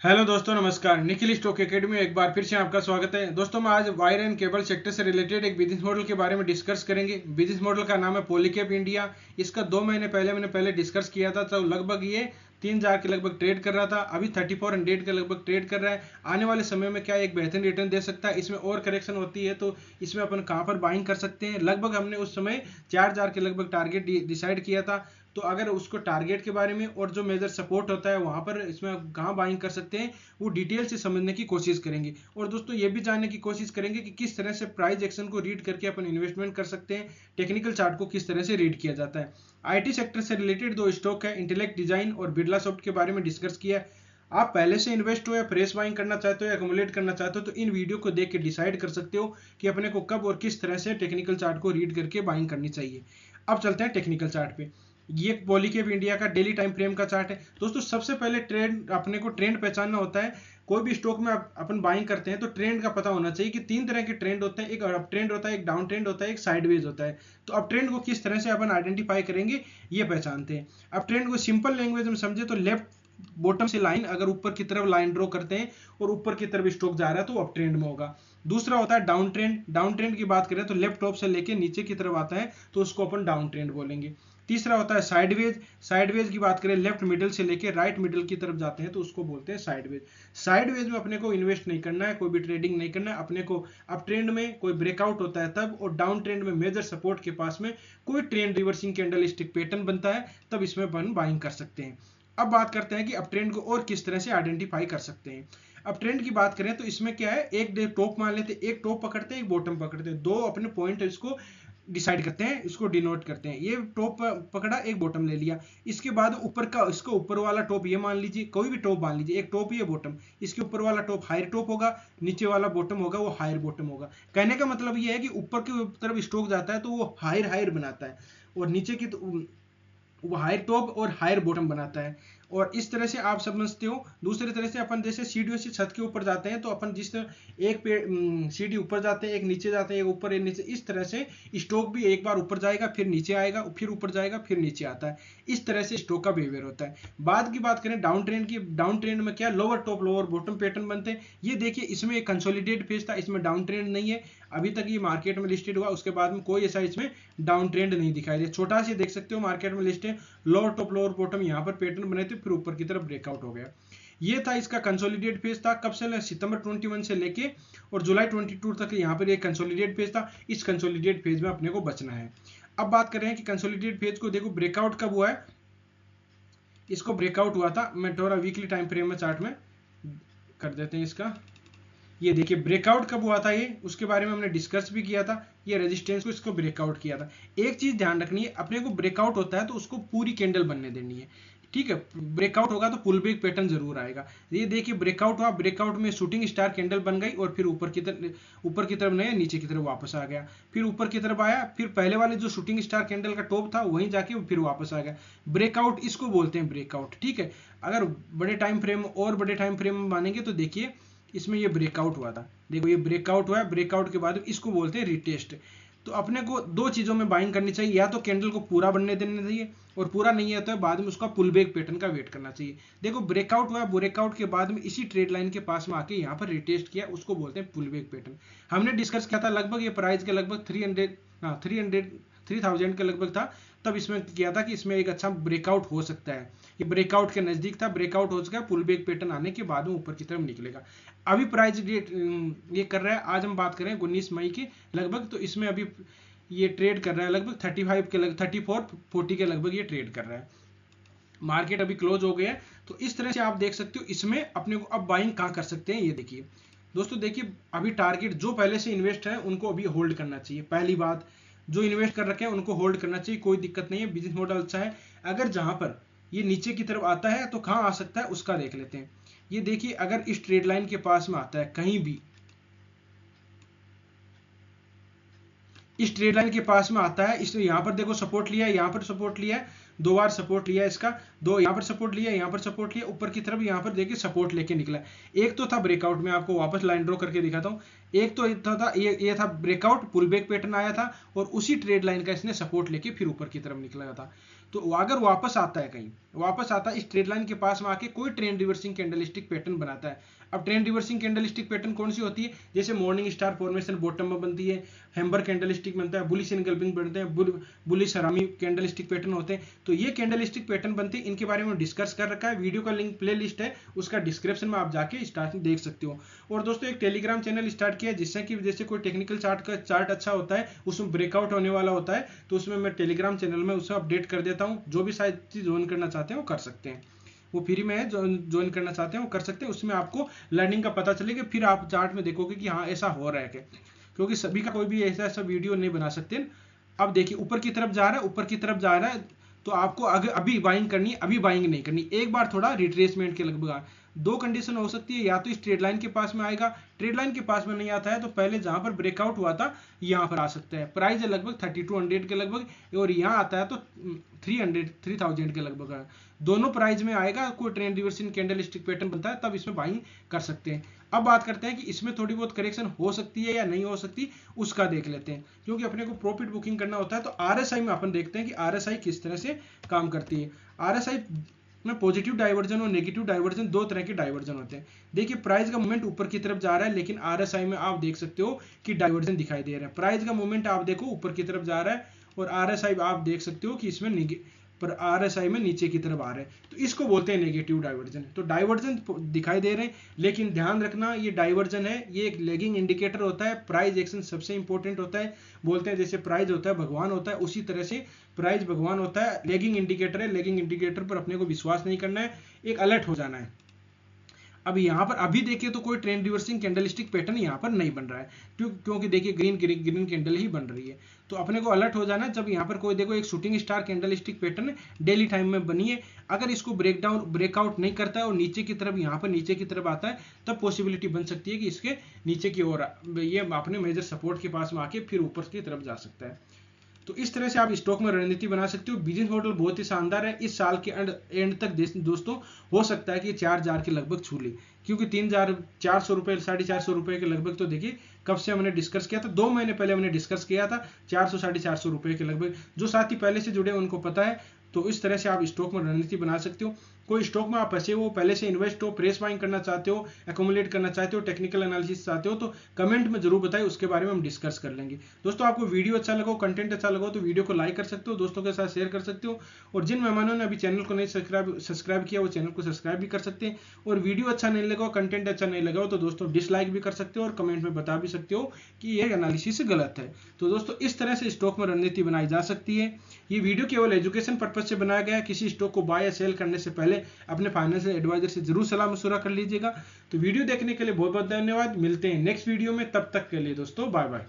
Hello दोस्तों, नमस्कार। Nikhil stock academy में एक बार फिर से आपका स्वागत है। दोस्तों, हम आज वायर एंड केबल सेक्टर से रिलेटेड एक बिजनेस मॉडल के बारे में डिस्कस करेंगे। बिजनेस मॉडल का नाम है पॉलीकैब इंडिया। इसका 2 महीने पहले मैंने डिस्कस किया था, तो लगभग ये 3,000 के लगभग ट्रेड कर रहा था। अभी 3400 के लगभग ट्रेड कर रहा है। आने वाले समय में क्या एक बेहतरीन रिटर्न दे सकता है। इसमें और करेक्शन होती है तो इसमें अपन कहाँ पर बाइंग कर सकते हैं। लगभग हमने उस समय 4,000 के लगभग टारगेट डिसाइड किया था। तो अगर उसको टारगेट के बारे में और जो मेजर सपोर्ट होता है वहां पर इसमें कहाँ बाइंग कर सकते हैं वो डिटेल से समझने की कोशिश करेंगे। और दोस्तों, ये भी जानने की कोशिश करेंगे कि किस तरह से प्राइस एक्शन को रीड करके अपन इन्वेस्टमेंट कर सकते हैं। टेक्निकल चार्ट को किस तरह से रीड किया जाता है। आईटी सेक्टर से रिलेटेड 2 स्टॉक है, इंटेलेक्ट डिजाइन और बिरला सॉफ्ट के बारे में डिस्कस किया है। आप पहले से इन्वेस्ट हो या फ्रेश बाइंग करना चाहते हो या अकोमुलेट करना चाहते हो तो इन वीडियो को देख के डिसाइड कर सकते हो कि अपने को कब और किस तरह से टेक्निकल चार्ट को रीड करके बाइंग करनी चाहिए। अब चलते हैं टेक्निकल चार्ट पे। ये पॉलीकैब इंडिया का डेली टाइम फ्रेम का चार्ट है। दोस्तों, सबसे पहले ट्रेंड अपने को ट्रेंड पहचानना होता है। कोई भी स्टॉक में अपन बाइंग करते हैं तो ट्रेंड का पता होना चाहिए कि 3 तरह के ट्रेंड होते हैं। एक अप ट्रेंड होता है, एक डाउन ट्रेंड होता है, एक साइडवेज होता है। तो अप ट्रेंड को किस तरह से अपन आइडेंटिफाई करेंगे ये पहचानते हैं। अप ट्रेंड को सिंपल लैंग्वेज में समझे तो लेफ्ट बॉटम से लाइन अगर ऊपर की तरफ लाइन ड्रॉ करते हैं और ऊपर की तरफ स्टॉक जा रहा है तो अप ट्रेंड में होगा। दूसरा होता है डाउन ट्रेंड। डाउन ट्रेंड की बात करें तो लेफ्ट टॉप से लेके नीचे की तरफ आता है तो उसको अपन डाउन ट्रेंड बोलेंगे। तीसरा होता है साइडवेज। साइडवेज की बात करें लेफ्ट मिडिल से लेके राइट मिडिल की तरफ जाते हैं तो उसको बोलते हैं साइडवेज। साइडवेज में अपने को इन्वेस्ट नहीं करना है, कोई भी ट्रेडिंग नहीं करना है। अपने को अप ट्रेंड में कोई ब्रेकआउट होता है तब, और डाउन ट्रेंड में मेजर सपोर्ट के पास में कोई trend reversing candle stick pattern बनता है तब इसमें अपन बाइंग कर सकते हैं। अब बात करते हैं कि अप ट्रेंड को और किस तरह से आइडेंटिफाई कर सकते हैं। अब ट्रेंड की बात करें तो इसमें क्या है, एक टॉप मान लेते हैं, एक टॉप पकड़ते हैं, एक बॉटम पकड़ते हैं। दो अपने पॉइंट इसको डिसाइड करते हैं, इसको डिनोट करते हैं। ये टॉप पकड़ा, एक बॉटम ले लिया। इसके बाद ऊपर का, इसको ऊपर वाला टॉप ये मान लीजिए, कोई भी टॉप मान लीजिए, एक टॉप ये बॉटम। इसके ऊपर वाला टॉप हायर टॉप होगा, नीचे वाला बॉटम होगा वो हायर बॉटम होगा। कहने का मतलब ये है कि ऊपर की तरफ स्टॉक जाता है तो वो हायर हायर बनाता है, और नीचे की वो हायर टॉप और हायर बॉटम बनाता है। और इस तरह से आप समझते हो। दूसरी तरह से अपन जैसे सीढ़ियों से छत के ऊपर जाते हैं तो अपन जिस तरह एक पे सीढ़ी ऊपर जाते हैं, एक नीचे जाते हैं, एक ऊपर एक नीचे, इस तरह से स्टॉक भी एक बार ऊपर जाएगा, फिर नीचे आएगा, फिर ऊपर जाएगा, फिर नीचे आता है। इस तरह से स्टॉक का बिहेवियर होता है। बाद की बात करें डाउन ट्रेंड की। डाउन ट्रेंड में क्या, lower top lower bottom pattern बनते हैं। ये देखिए, इसमें एक कंसोलिडेट फेज था, इसमें डाउन ट्रेंड नहीं है। अभी तक ये मार्केट में लिस्टेड हुआ, उसके बाद में कोई ऐसा इसमें डाउन ट्रेंड नहीं दिखाई दे। छोटा सा देख सकते हो मार्केट में लिस्ट है, लोअर टॉप लोअर बॉटम यहाँ पर पैटर्न बने थे, फिर ऊपर की तरफ ब्रेकआउट हो गया। ये था इसका कंसोलिडेट फेज था। कब से, सितंबर 21 से लेके और जुलाई 22 तक यहाँ पर एक कंसोलिडेट फेज था। इस कंसोलिडेट फेज में अपने को बचना है। अब बात कर रहे हैं कि कंसोलिडेट फेज को देखो ब्रेकआउट कब हुआ है। इसको ब्रेकआउट हुआ था, मैं थोड़ा वीकली टाइम फ्रेम में चार्ट में कर देते हैं इसका। ये देखिए ब्रेकआउट कब हुआ था, ये उसके बारे में हमने डिस्कस भी किया था। ये रेजिस्टेंस को इसको ब्रेकआउट किया था। एक चीज ध्यान रखनी है, अपने को ब्रेकआउट होता है तो उसको पूरी कैंडल बनने देनी है। ठीक है, ब्रेकआउट होगा तो पुल बैक पैटर्न जरूर आएगा। ये देखिए ब्रेकआउट हुआ, ब्रेकआउट में शूटिंग स्टार कैंडल बन गई और फिर ऊपर की तरफ नहीं, नीचे की तरफ वापस आ गया, फिर ऊपर की तरफ आया, फिर पहले वाले जो शूटिंग स्टार कैंडल का टॉप था वहीं जाके फिर वापस आ गया। ब्रेकआउट इसको बोलते हैं, ब्रेकआउट। ठीक है, अगर बड़े टाइम फ्रेम और बड़े टाइम फ्रेम में मानेंगे तो देखिए इसमें ये ब्रेकआउट हुआ था। देखो ये ब्रेकआउट हुआ है, ब्रेकआउट के बाद इसको बोलते हैं रिटेस्ट। तो अपने को दो चीजों में बाइंग करनी चाहिए, या तो कैंडल को पूरा बनने देना चाहिए, और पूरा नहीं है तो बाद में उसका पुल बैक पैटर्न का वेट करना चाहिए। देखो ब्रेकआउट हुआ, ब्रेकआउट के बाद में इसी ट्रेड लाइन के पास में आके यहाँ पर रिटेस्ट किया, उसको बोलते हैं पुल बैक पैटर्न। हमने डिस्कस किया था लगभग ये प्राइस के लगभग 3,000 के लगभग था। तब इसमें किया था कि इसमें एक अच्छा ब्रेकआउट हो सकता है। ये ब्रेकआउट के नजदीक था, ब्रेकआउट हो चुका है, पुल बैक पैटर्न आने के बाद में ऊपर की तरफ निकलेगा। अभी प्राइस डेट ये कर रहा है, आज हम बात करें 19 मई के लगभग, तो इसमें अभी ये ट्रेड कर रहा है लगभग 35 के 34-40 के लगभग ये ट्रेड कर रहा है। मार्केट अभी क्लोज हो गया है। तो इस तरह से आप देख सकते हो इसमें अपने को अब बाइंग कहाँ कर सकते हैं। ये देखिए दोस्तों, देखिए अभी टारगेट जो पहले से इन्वेस्ट है उनको अभी होल्ड करना चाहिए। पहली बात, जो इन्वेस्ट कर रखे हैं उनको होल्ड करना चाहिए, कोई दिक्कत नहीं है, बिजनेस मॉडल अच्छा है। अगर जहां पर ये नीचे की तरफ आता है तो कहां आ सकता है उसका देख लेते हैं। ये देखिए अगर इस ट्रेड लाइन के पास में आता है कहीं भी, इस ट्रेड लाइन के पास में आता है, इसने यहाँ पर देखो सपोर्ट लिया है, यहाँ पर सपोर्ट लिया है, 2 बार सपोर्ट लिया है इसका, दो यहाँ पर सपोर्ट लिया, यहाँ पर सपोर्ट लिया, ऊपर की तरफ यहाँ पर देखिए सपोर्ट लेके निकला। एक तो था ब्रेकआउट, में आपको वापस लाइन ड्रॉ करके दिखाता हूँ। एक तो था ये था ब्रेकआउट, पुल बैक पैटर्न आया था, और उसी ट्रेड लाइन का इसने सपोर्ट लेके फिर ऊपर की तरफ निकला था। तो अगर वापस आता है, कहीं वापस आता है इस ट्रेड लाइन के पास में आके कोई ट्रेंड रिवर्सिंग कैंडलस्टिक पैटर्न बनाता है। अब ट्रेंड रिवर्सिंग कैंडलस्टिक पैटर्न कौन सी होती है? जैसे मॉर्निंग स्टार फॉर्मेशन बॉटम में बनती है, हैम्बर कैंडलस्टिक बनता है, बुलिश एनगल्फिंग बनते हैं, बुलिश हरामी कैंडलस्टिक पैटर्न होते हैं। तो ये कैंडलस्टिक पैटर्न बनते हैं, इनके बारे में डिस्कस कर रखा है, वीडियो का लिंक प्लेलिस्ट है उसका डिस्क्रिप्शन में आप जाके स्टार्टिंग देख सकते हो। और दोस्तों एक टेलीग्राम चैनल स्टार्ट किया जिससे कि जैसे कोई टेक्निकल चार्ट अच्छा होता है, उसमें ब्रेकआउट होने वाला होता है, तो उसमें मैं टेलीग्राम चैनल में उसे अपडेट कर देता हूँ। जो भी शायद ज्वाइन करना चाहते हैं वो कर सकते हैं, वो फ्री में है, ज्वाइन करना चाहते हैं वो कर सकते हैं। उसमें आपको लर्निंग का पता चलेगा, फिर आप चार्ट में देखोगे कि हाँ ऐसा हो रहा है क्या, क्योंकि सभी का कोई भी ऐसा वीडियो नहीं बना सकते। अब देखिए ऊपर की तरफ जा रहा है, ऊपर की तरफ जा रहा है, तो आपको अगर अभी बाइंग करनी है, अभी बाइंग नहीं करनी, एक बार थोड़ा रिट्रेसमेंट के लगभग। दो कंडीशन हो सकती है, या तो इस ट्रेड लाइन के पास में आएगा, ट्रेड लाइन के पास में नहीं आता है तो पहले जहां पर ब्रेकआउट हुआ था यहां पर आ सकता है। प्राइस है लगभग 3200 के लगभग, और यहां आता है तो 3000 के लगभग है। दोनों प्राइस में आएगा, कोई ट्रेंड रिवर्सिंग कैंडलस्टिक पैटर्न बनता है तब इसमें बाइंग कर सकते हैं। अब बात करते हैं कि इसमें थोड़ी बहुत करेक्शन हो सकती है या नहीं हो सकती, उसका देख लेते हैं, क्योंकि अपने को प्रॉफिट बुकिंग करना होता है। तो आरएसआई में अपन देखते हैं कि आरएसआई किस तरह से काम करती है। आरएसआई में पॉजिटिव डाइवर्जन और नेगेटिव डाइवर्जन, दो तरह के डाइवर्जन होते हैं। देखिए प्राइस का मूवमेंट ऊपर की तरफ जा रहा है, लेकिन आरएसआई में आप देख सकते हो कि डाइवर्जन दिखाई दे रहा है। प्राइस का मूवमेंट आप देखो ऊपर की तरफ जा रहा है, और आरएसआई आप देख सकते हो कि इसमें पर आरएसआई में नीचे की तरफ आ रहे हैं, तो इसको बोलते हैं नेगेटिव डाइवर्जन। तो डाइवर्जन दिखाई दे रहे हैं, लेकिन ध्यान रखना ये डाइवर्जन है, ये एक लेगिंग इंडिकेटर होता है। प्राइस एक्शन सबसे इंपॉर्टेंट होता है, बोलते हैं जैसे प्राइस होता है भगवान होता है, उसी तरह से प्राइस भगवान होता है, लेगिंग इंडिकेटर है। लेगिंग इंडिकेटर पर अपने को विश्वास नहीं करना है, एक अलर्ट हो जाना है। अब यहाँ पर अभी देखिए तो कोई ट्रेंड रिवर्सिंग कैंडलस्टिक पैटर्न यहाँ पर नहीं बन रहा है, क्योंकि देखिए ग्रीन कैंडल ही बन रही है। तो अपने को अलर्ट हो जाना है जब यहाँ पर कोई देखो एक shooting star candlestick pattern daily time में बनी है, अगर इसको ब्रेकआउट नहीं करता है और नीचे की तरफ यहाँ पर नीचे की तरफ आता है, तब पॉसिबिलिटी बन सकती है कि इसके नीचे की ओर ये अपने मेजर सपोर्ट के पास में आके फिर ऊपर की तरफ जा सकता है। तो इस तरह से आप स्टॉक में रणनीति बना सकते हो। बिजनेस मॉडल बहुत ही शानदार है, इस साल के एंड तक दोस्तों हो सकता है कि 4000 के लगभग छू ले, क्योंकि 3400 रुपए 450 रुपए के लगभग, तो देखिए कब से हमने डिस्कस किया था, 2 महीने पहले हमने डिस्कस किया था 400 450 रुपए के लगभग। जो साथी पहले से जुड़े उनको पता है। तो इस तरह से आप स्टॉक में रणनीति बना सकते हो। कोई स्टॉक में आप फंसे हो, पहले से इन्वेस्ट हो, प्रेस बाइंग करना चाहते हो, एक्यूमुलेट करना चाहते हो, टेक्निकल एनालिसिस चाहते हो, तो कमेंट में जरूर बताइए, उसके बारे में हम डिस्कस कर लेंगे। दोस्तों आपको वीडियो अच्छा लगा, कंटेंट अच्छा लगा तो वीडियो को लाइक कर सकते हो, दोस्तों के साथ शेयर कर सकते हो, और जिन मेहमानों ने अभी चैनल को नहीं सब्सक्राइब किया वो चैनल को सब्सक्राइब भी कर सकते हैं। और वीडियो अच्छा नहीं लगा, कंटेंट अच्छा नहीं लगा तो दोस्तों डिसलाइक भी कर सकते हो, और कमेंट में बता भी सकते हो कि ये एनालिसिस गलत है। तो दोस्तों इस तरह से स्टॉक में रणनीति बनाई जा सकती है। ये वीडियो केवल एजुकेशन पर्पज से बनाया गया है। किसी स्टॉक को बाय या सेल करने से पहले अपने फाइनेंशियल एडवाइजर से जरूर सलाह मशवरा कर लीजिएगा। तो वीडियो देखने के लिए बहुत बहुत धन्यवाद। मिलते हैं नेक्स्ट वीडियो में, तब तक के लिए दोस्तों बाय बाय।